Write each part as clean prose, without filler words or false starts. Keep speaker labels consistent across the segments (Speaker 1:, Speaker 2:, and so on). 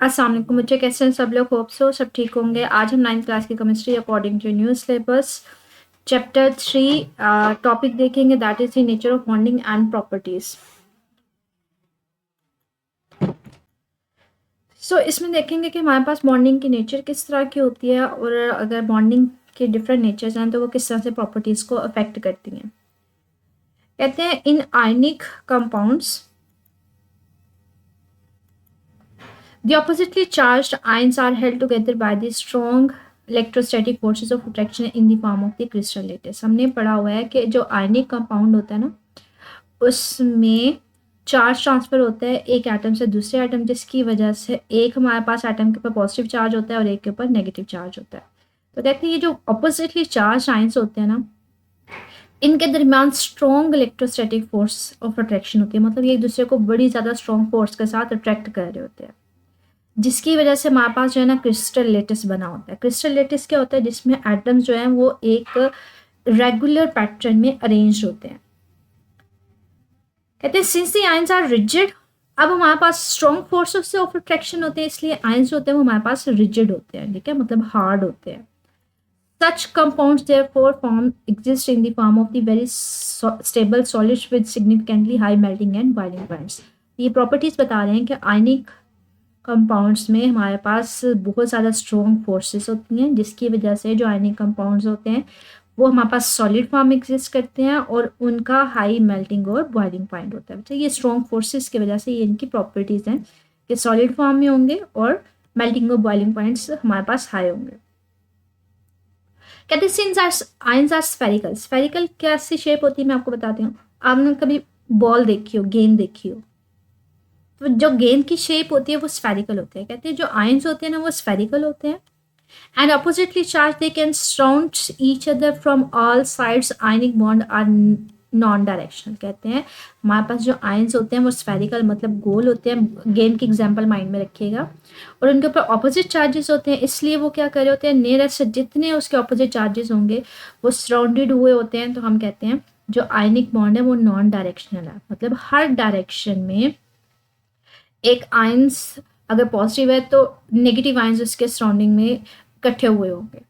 Speaker 1: अस्सलाम वालेकुम बच्चे, कैसे हैं सब लोग? होप सो सब ठीक होंगे। आज हम 9th क्लास की chemistry according to new syllabus chapter 3 topic देखेंगे, that is the nature of bonding and properties. So इसमें देखेंगे कि हमारे पास बॉन्डिंग की नेचर किस तरह की होती है और अगर बॉन्डिंग के डिफरेंट नेचर्स हैं तो वो किस तरह से प्रॉपर्टीज को अफेक्ट करती हैं। कहते हैं in ionic compounds the oppositely charged ions are held together by the strong electrostatic forces of attraction in the form of the crystal lattice। हमने पढ़ा हुआ है कि जो आयनिक कंपाउंड होता है ना, उसमें चार्ज ट्रांसफर होता है एक एटम से दूसरे एटम, जिसकी वजह से एक हमारे पास एटम के ऊपर पॉजिटिव चार्ज होता है और एक के ऊपर नेगेटिव चार्ज होता है। तो कहते हैं ये जो ऑपोजिटली चार्ज आयंस होते हैं ना, इनके दरमियान strong electrostatic force of attraction होती है। मतलब ये एक दूसरे को बड़ी ज़्यादा स्ट्रॉन्ग फोर्स के साथ अट्रैक्ट कर रहे होते हैं, जिसकी वजह से हमारे पास जो है ना क्रिस्टल लेटिस बना होता है। क्रिस्टल लेटिस क्या होता है? जिसमें एटम्स जो हैं वो एक रेगुलर पैटर्न में अरेंज होते हैं। कहते हैं since the ions are rigid, अब हमारे पास स्ट्रॉन्ग फोर्सेस ऑफ अट्रैक्शन होते हैं, इसलिए आयंस होते हैं वो हमारे पास रिजिड होते हैं, ठीक है, मतलब हार्ड होते हैं। Such compounds therefore exist in the form of the very stable solids with significantly high melting and boiling points। ये प्रॉपर्टीज बता रहे हैं कि आयनिक कंपाउंड्स में हमारे पास बहुत ज़्यादा स्ट्रॉन्ग फोर्सेस होती हैं, जिसकी वजह से जो आयनिक कंपाउंड्स होते हैं वो हमारे पास सॉलिड फॉर्म में एग्जिस्ट करते हैं और उनका हाई मेल्टिंग और बॉइलिंग पॉइंट होता है। तो ये स्ट्रॉन्ग फोर्सेस की वजह से ये इनकी प्रॉपर्टीज़ हैं कि सॉलिड फॉर्म में होंगे और मेल्टिंग और बॉइलिंग पॉइंट्स हमारे पास हाई होंगे। कहते हैं आयंस आर स्फेरिकल। स्फेरिकल कैसी शेप होती है मैं आपको बताती हूँ। आपने कभी बॉल देखी हो, गेंद देखी हो, तो जो गेंद की शेप होती है वो स्फेरिकल होते हैं। कहते हैं जो आयंस होते हैं ना वो स्फेरिकल होते हैं and oppositely charge they can surround each other from all sides. Ionic bond are non directional. कहते हैं हमारे पास जो आयंस होते हैं वो स्फेरिकल मतलब गोल होते हैं। गेंद की एग्जांपल माइंड में रखिएगा, और उनके ऊपर ऑपोजिट चार्जेस होते हैं, इसलिए वो क्या कर रहे होते हैं, नियरेस्ट जितने उसके ऑपोजिट चार्जेस होंगे वो सराउंडेड हुए होते हैं। तो हम कहते हैं जो आयनिक बॉन्ड है वो नॉन डायरेक्शनल है, मतलब हर डायरेक्शन में एक आयंस अगर पॉजिटिव है तो नेगेटिव आयंस उसके सराउंडिंग में इकट्ठे हुए होंगे।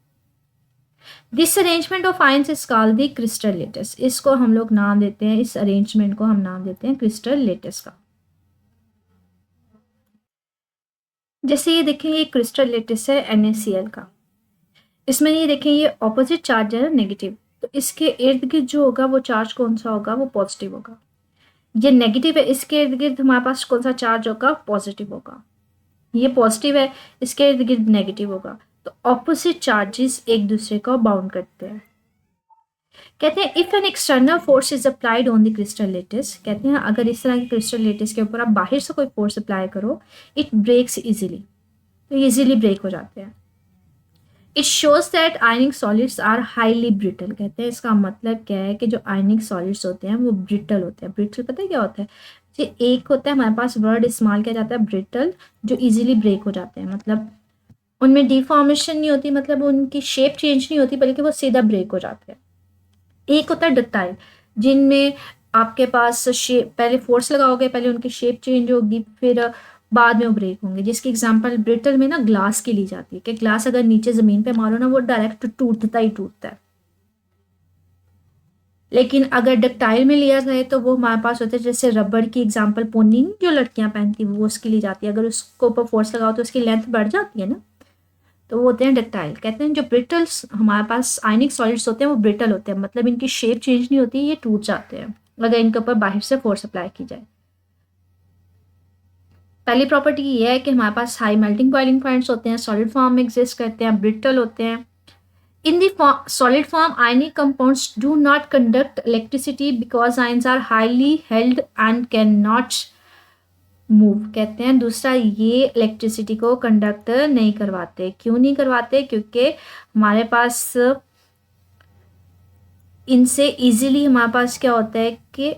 Speaker 1: This arrangement of ions is called the crystal lettuce. इसको हम लोग नाम देते हैं, इस अरेंजमेंट को हम नाम देते हैं क्रिस्टल लेटिस का। जैसे ये देखें, ये क्रिस्टल लेटिस है NaCl का। इसमें ये देखें ये ऑपोजिट चार्ज है ना, नेगेटिव, तो इसके इर्द गिर्द जो होगा वो चार्ज कौन सा होगा? वो पॉजिटिव होगा। ये नेगेटिव है, इसके इर्द गिर्द हमारे पास कौन सा चार्ज होगा? पॉजिटिव होगा। ये पॉजिटिव है, इसके इर्द गिर्द नेगेटिव होगा। तो ऑपोजिट चार्जेस एक दूसरे को बाउंड करते हैं। कहते हैं if an external force is applied on the crystal lettuce, कहते हैं अगर इस तरह की क्रिस्टल लेटिस के ऊपर आप बाहर से कोई फोर्स अप्लाई करो, इट ब्रेक्स इजीली, तो इजीली ब्रेक हो जाते हैं। It shows that ionic solids are highly brittle. कहते हैं इसका मतलब क्या है कि जो आयनिक सॉलिड्स होते हैं वो ब्रिटल होते हैं। ब्रिटल पता है क्या होता है? ये एक होता है हमारे पास वर्ड इस्तेमाल किया जाता है ब्रिटल, जो इजीली ब्रेक हो जाते हैं, मतलब उनमें डिफॉर्मेशन नहीं होती, मतलब उनकी शेप चेंज नहीं होती, बल्कि वो सीधा ब्रेक हो जाते हैं। एक होता है डक्टाइल, जिनमें आपके पास शेप पहले फोर्स लगाओगे, पहले उनकी शेप चेंज होगी, फिर बाद में वो ब्रेक होंगे। जिसकी एग्जांपल ब्रिटल में ना ग्लास की ली जाती है कि ग्लास अगर नीचे ज़मीन पे मारो ना वो डायरेक्ट टूटता ही टूटता है। लेकिन अगर डक्टाइल में लिया जाए तो वो हमारे पास होता है, जैसे रबड़ की एग्जांपल पोनी जो लड़कियां पहनती वो उसकी ली जाती है। अगर उसको ऊपर फोर्स लगाओ तो उसकी लेंथ बढ़ जाती है ना, तो वो होते हैं डक्टाइल। कहते हैं जो ब्रिटल्स हमारे पास आयनिक सॉलिड्स होते हैं वो ब्रिटल होते हैं, मतलब इनकी शेप चेंज नहीं होती, ये टूट जाते हैं अगर इनके ऊपर बाहर से फोर्स अप्लाई की जाए। पहली प्रॉपर्टी ये है कि हमारे पास हाई मेल्टिंग बॉइलिंग पॉइंट्स होते हैं, सॉलिड फॉर्म में एग्जिस्ट करते हैं, ब्रिटल होते हैं। In the solid form ionic compounds do not conduct electricity because ions are highly held and can not move. कहते हैं दूसरा, ये इलेक्ट्रिसिटी को कंडक्ट नहीं करवाते। क्यों नहीं करवाते? क्योंकि हमारे पास इनसे इजीली हमारे पास क्या होता है कि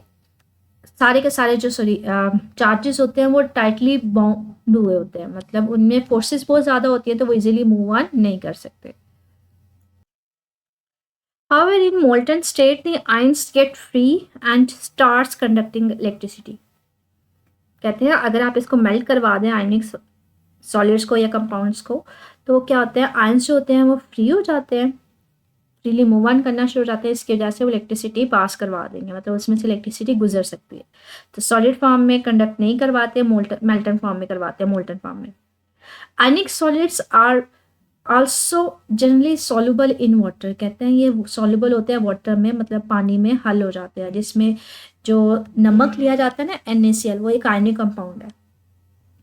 Speaker 1: सारे के सारे जो चार्जेस होते हैं वो टाइटली बाउंड हुए होते हैं, मतलब उनमें फोर्सेस बहुत ज़्यादा होती है, तो वो इजीली मूव ऑन नहीं कर सकते। However, in molten state, the ions get free and starts conducting electricity। कहते हैं अगर आप इसको मेल्ट करवा दें आयनिक सॉलिड्स को या कंपाउंड्स को, तो क्या होता है, आयंस जो होते हैं वो फ्री हो जाते हैं, फ्रीली मूव ऑन करना शुरू हो जाते हैं, इसकी वजह से वो इलेक्ट्रिसिटी पास करवा देंगे, मतलब उसमें से इलेक्ट्रिसिटी गुजर सकती है। तो सॉलिड फॉर्म में कंडक्ट नहीं करवाते, मेल्टन फॉर्म में करवाते हैं, मोल्टन फॉर्म में। Ionic solids are also generally soluble in water, कहते हैं ये सॉल्युबल होते हैं वाटर में, मतलब पानी में हल हो जाते हैं, जिसमें जो नमक लिया जाता है ना NaCl, वो एक आयनिक कंपाउंड है,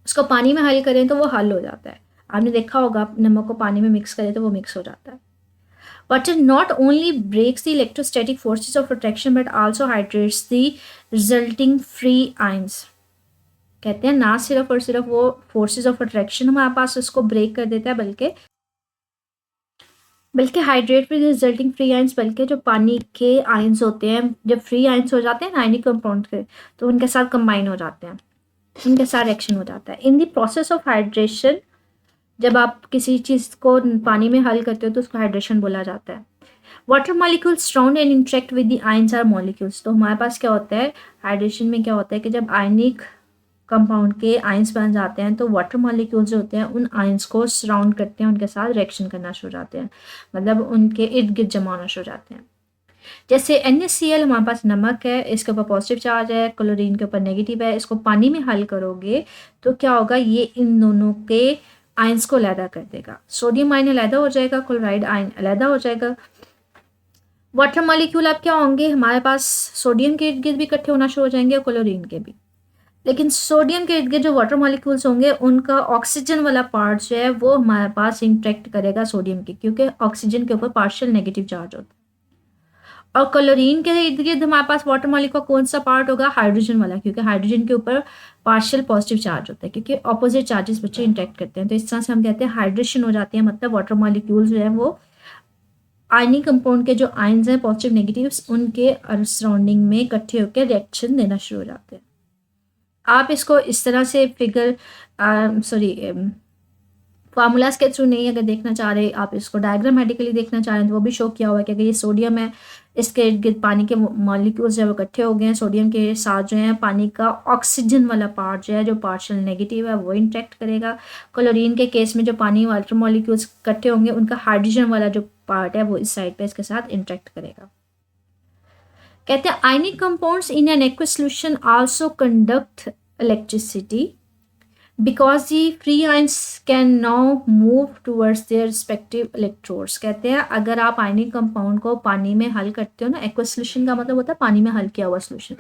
Speaker 1: उसको पानी में हल करें तो वो हल हो जाता है। आपने देखा होगा नमक को पानी में मिक्स करें तो वो मिक्स हो जाता है। Water not only breaks the electrostatic forces of attraction but also hydrates the resulting free ions, कहते हैं ना सिर्फ और सिर्फ वो फोर्सेस ऑफ अट्रैक्शन हमारे पास उसको ब्रेक कर देता है, बल्कि hydrate with resulting free ions, बल्कि जो पानी के आयंस होते हैं जब फ्री आयंस हो जाते हैं आयनिक कंपाउंड के, तो उनके साथ कंबाइन हो जाते हैं, उनके साथ रिएक्शन हो जाता है। In the process of hydration, जब आप किसी चीज़ को पानी में हल करते हो तो उसको हाइड्रेशन बोला जाता है। Water molecules surround and interact with the ions are molecules, तो हमारे पास क्या होता है हाइड्रेशन में, क्या होता है कि जब आयनिक कंपाउंड के आयंस बन जाते हैं तो वाटर मॉलिक्यूल्स जो होते हैं उन आयंस को सराउंड करते हैं, उनके साथ रिएक्शन करना शुरू हो जाते हैं, मतलब उनके इर्द गिर्द जमा होना शुरू हो जाते हैं। जैसे NaCl हमारे पास नमक है, इसके ऊपर पॉजिटिव चार्ज है, क्लोरीन के ऊपर नेगेटिव है, इसको पानी में हल करोगे तो क्या होगा, ये इन दोनों के आयंस को अलहदा कर देगा, सोडियम आयन अलहदा हो जाएगा, क्लोराइड आयन अलहदा हो जाएगा। वाटर मॉलिक्यूल अब क्या होंगे, हमारे पास सोडियम के इर्द गिर्द भी इकट्ठे होना शुरू हो जाएंगे और क्लोरीन के भी, लेकिन सोडियम के इर्द गिर्द जो वाटर मॉलिक्यूल्स होंगे उनका ऑक्सीजन वाला पार्ट जो है वो हमारे पास इंटरेक्ट करेगा सोडियम के, क्योंकि ऑक्सीजन के ऊपर पार्शियल नेगेटिव चार्ज होता है। और क्लोरीन के इर्द गिर्द हमारे पास वाटर मॉलिक्यूल का कौन सा पार्ट होगा, हाइड्रोजन वाला, क्योंकि हाइड्रोजन के ऊपर पार्शियल पॉजिटिव चार्ज होता है, क्योंकि ऑपोजिट चार्जेस बच्चे इंटरेक्ट करते हैं, तो इस तरह से हम कहते हैं हाइड्रेशन हो जाती है, मतलब वाटर मॉलिक्यूल जो है वो आयनिक कंपाउंड के जो आयंस हैं पॉजिटिव नेगेटिव्स उनके सराउंडिंग में इकट्ठे होकर रिएक्शन देना शुरू हो जाते हैं। आप इसको इस तरह से फिगर फार्मूलाज के थ्रू नहीं अगर देखना चाह रहे, आप इसको डायग्रामेटिकली देखना चाह रहे हैं तो वो भी शो किया हुआ है कि अगर ये सोडियम है, इसके इर्द गिर्द पानी के मॉलिक्यूल्स जो इकट्ठे हो गए हैं, सोडियम के साथ जो है पानी का ऑक्सीजन वाला पार्ट जो है जो पार्शियल नेगेटिव है वो इंटरेक्ट करेगा। क्लोरीन के केस में जो पानी वाटर मॉलिक्यूल्स इकट्ठे होंगे उनका हाइड्रोजन वाला जो पार्ट है वो इस साइड पे इसके साथ इंटरेक्ट करेगा। कहते हैं ionic compounds in an aqueous solution also conduct electricity because the free ions can now move towards their respective electrodes। कहते हैं अगर आप आयनिक कंपाउंड को पानी में हल करते हो ना, एक्वस सॉल्यूशन का मतलब होता है पानी में हल किया हुआ सॉल्यूशन,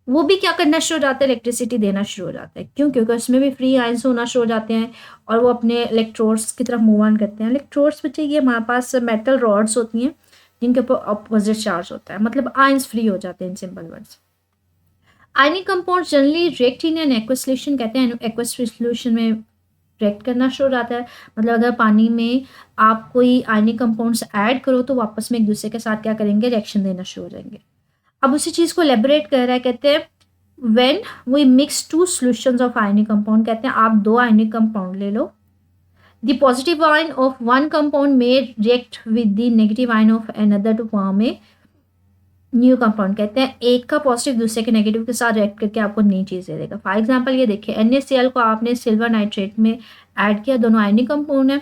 Speaker 1: वो भी क्या करना शुरू हो जाता है, इलेक्ट्रिसिटी देना शुरू हो जाता है। क्यों? क्योंकि उसमें भी फ्री आयंस होना शुरू हो जाते हैं और वो अपने इलेक्ट्रोड्स की तरफ मूव ऑन करते हैं। इलेक्ट्रोड्स बच्चे ये हमारे पास मेटल रॉड्स होती हैं जिनके ऊपर अपोजिट चार्ज होता है, मतलब आयंस फ्री हो जाते हैं in simple words. Ionic compounds generally react in an aqueous solution, कहते हैं एक्वस सॉल्यूशन में रिएक्ट करना शुरू हो जाता है, मतलब अगर पानी में आप कोई आयनिक कंपाउंड्स ऐड करो तो वापस में एक दूसरे के साथ क्या करेंगे, रिएक्शन देना शुरू हो जाएंगे। अब उसी चीज़ को एलेबोरेट कर रहा है, कहते हैं when we mix two solutions of ionic compound, कहते हैं आप दो आयनिक कंपाउंड ले लो, the positive ion of one compound में react with the negative ion of another to form a new compound. कहते हैं एक का पॉजिटिव दूसरे के नेगेटिव के साथ रिएक्ट करके आपको नई चीज़ दे देगा। फॉर एग्जांपल ये देखिए NaCl को आपने सिल्वर नाइट्रेट में ऐड किया, दोनों आयनिक कंपाउंड है,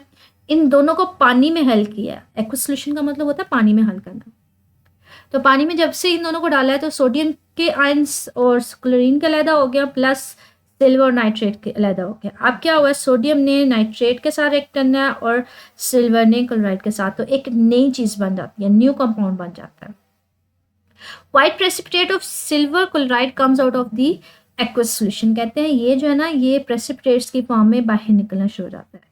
Speaker 1: इन दोनों को पानी में हल किया। एक्वस सॉल्यूशन का मतलब होता है पानी में हल करना। तो पानी में जब से इन दोनों को डाला है तो सोडियम के आयंस और क्लोरीन का अलहदा हो गया, प्लस सिल्वर और नाइट्रेट के अलहदा हो गया। अब क्या हुआ है, सोडियम ने नाइट्रेट के साथ रिएक्ट करना है और सिल्वर ने क्लोराइड के साथ, तो एक नई चीज़ बन जाती है, न्यू कंपाउंड बन जाता है। White precipitate of silver chloride comes out of the aqueous solution। कहते हैं ये जो है ना, ये प्रेसिपिटेट्स की फॉर्म में बाहर निकलना शुरू हो जाता है।